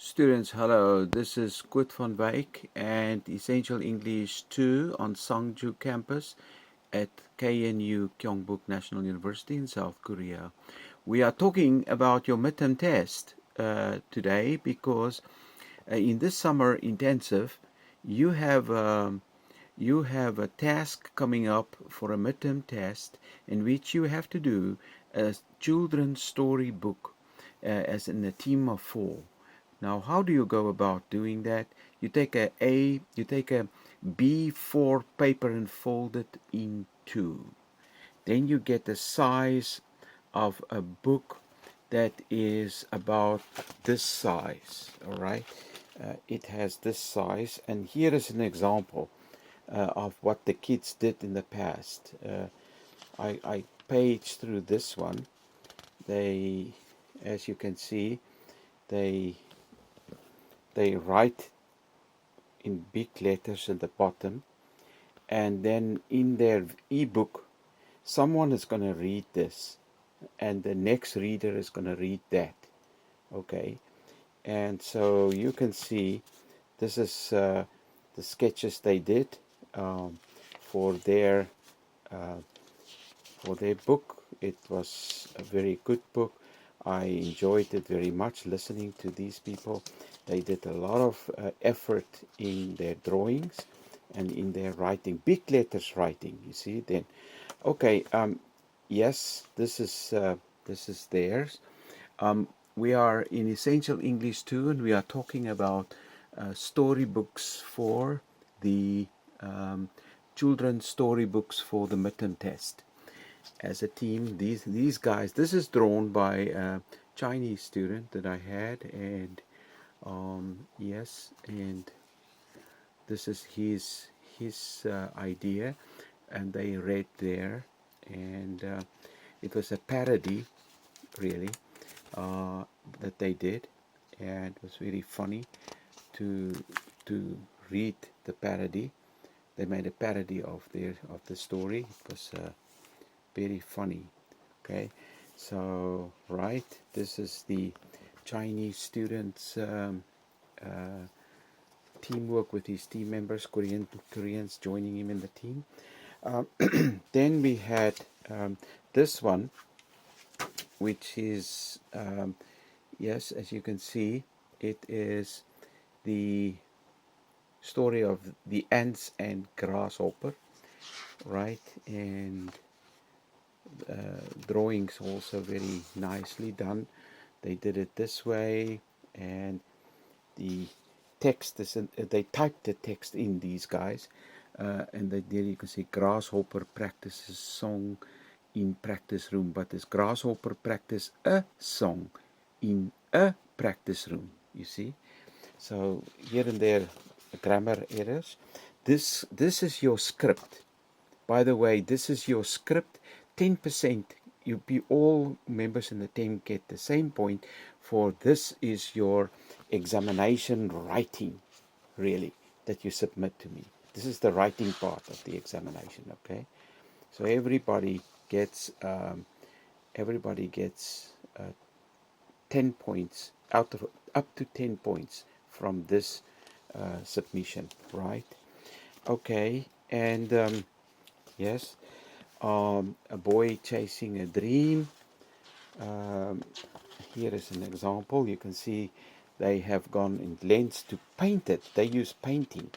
Students, hello. This is Kurt van Wyk and Essential English 2 on Sangju campus at KNU Kyungpook National University in South Korea. We are talking about your midterm test today because in this summer intensive, you have you have a task coming up for a midterm test in which you have to do a children's storybook as in a team of 4. Now, how do you go about doing that? You take you take a B4 paper and fold it in two. Then you get the size of a book that is about this size. All right, it has this size, and here is an example of what the kids did in the past. I paged through this one. They, as you can see, they write in big letters at the bottom, and then in their ebook someone is going to read this and the next reader is going to read that. Okay, and so you can see this is the sketches they did for their uh, book. It was a very good book. I enjoyed it very much listening to these people. They did a lot of effort in their drawings and in their writing, big letters writing. You see, then, okay. Yes, this is theirs. We are in Essential English 2, and we are talking about storybooks for the children's storybooks for the midterm test. As a team, these guys. This is drawn by a Chinese student that I had, and yes, and this is his idea, and they read there, and it was a parody, really, that they did, and it was very funny to read the parody. They made a parody of the story. It was very funny. Okay, so right, this is the Chinese students teamwork with his team members, Koreans joining him in the team. Then we had this one, which is yes, as you can see, it is the story of the ants and grasshopper, right? And drawings also very nicely done. They did it this way, and the text is they typed the text in, these guys, and there you can see grasshopper practices song in practice room, but this grasshopper practice a song in a practice room, you see. So here and there grammar errors. This is your script. By the way, this is your script. 10%, you be all members in the team get the same point, for this is your examination writing, really, that you submit to me. This is the writing part of the examination. Okay, so everybody gets 10 points out of up to 10 points from this submission, right? Okay, and yes, a boy chasing a dream. Here is an example. You can see they have gone in lengths to paint it. They use painting.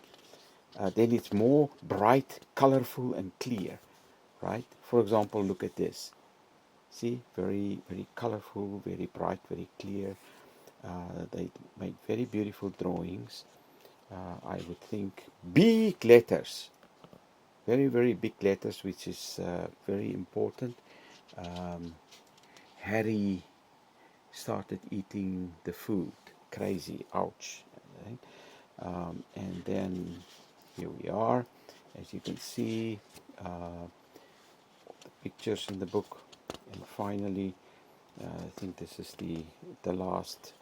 Then it's more bright, colorful, and clear, right? For example, look at this. See, very, very colorful, very bright, very clear. They made very beautiful drawings. I would think big letters, very, very big letters, which is very important. Harry started eating the food. Crazy, ouch. Right? And then here we are. As you can see, the pictures in the book. And finally, I think this is the last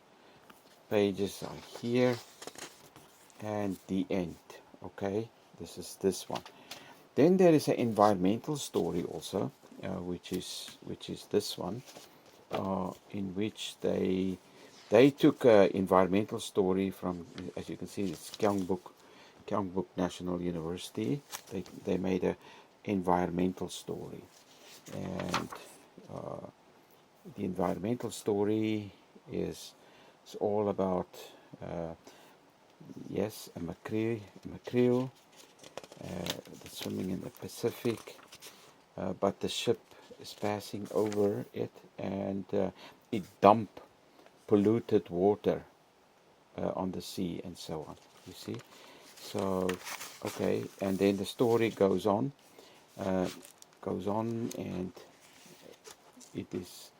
pages are here. And the end. Okay, this is this one. Then there is an environmental story also, which is this one, in which they They took an environmental story from, as you can see, it's Kyungpook National University. They made a environmental story, and uh, the environmental story is it's all about yes, a mackerel that's swimming in the Pacific, but the ship is passing over it, and it dumped polluted water on the sea and so on. You see, so okay, and then the story uh, and it is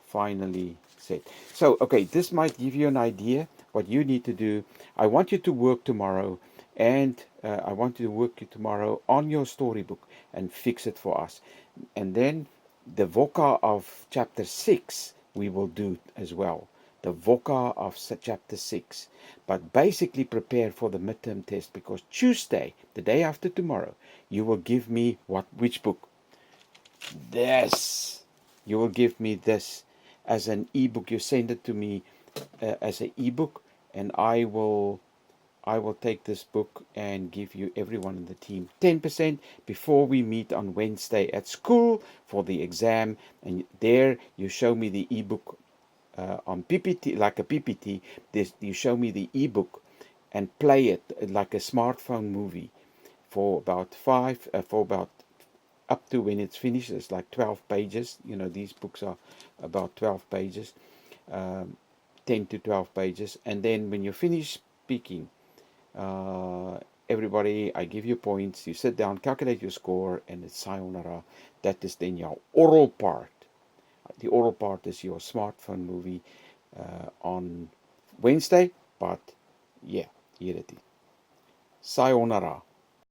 finally said. So, okay, this might give you an idea what you need to do. I want you to work tomorrow, and I want you to work tomorrow on your storybook and fix it for us. And then the voca of chapter 6 we will do as well. The voca of chapter 6. But basically prepare for the midterm test, because Tuesday, the day after tomorrow, you will give me which book? This. You will give me this as an ebook. You send it to me as an ebook, and I will take this book and give you, everyone in the team, 10% before we meet on Wednesday at school for the exam. And there you show me the ebook on PPT, like a PPT. You show me the ebook and play it like a smartphone movie for about up to when it's finished. It's like 12 pages. You know, these books are about 12 pages, 10 to 12 pages. And then when you finish speaking, everybody, I give you points. You sit down, calculate your score, and it's sayonara. That is then your oral part. The oral part is your smartphone movie on Wednesday, but yeah, here it is. Sayonara.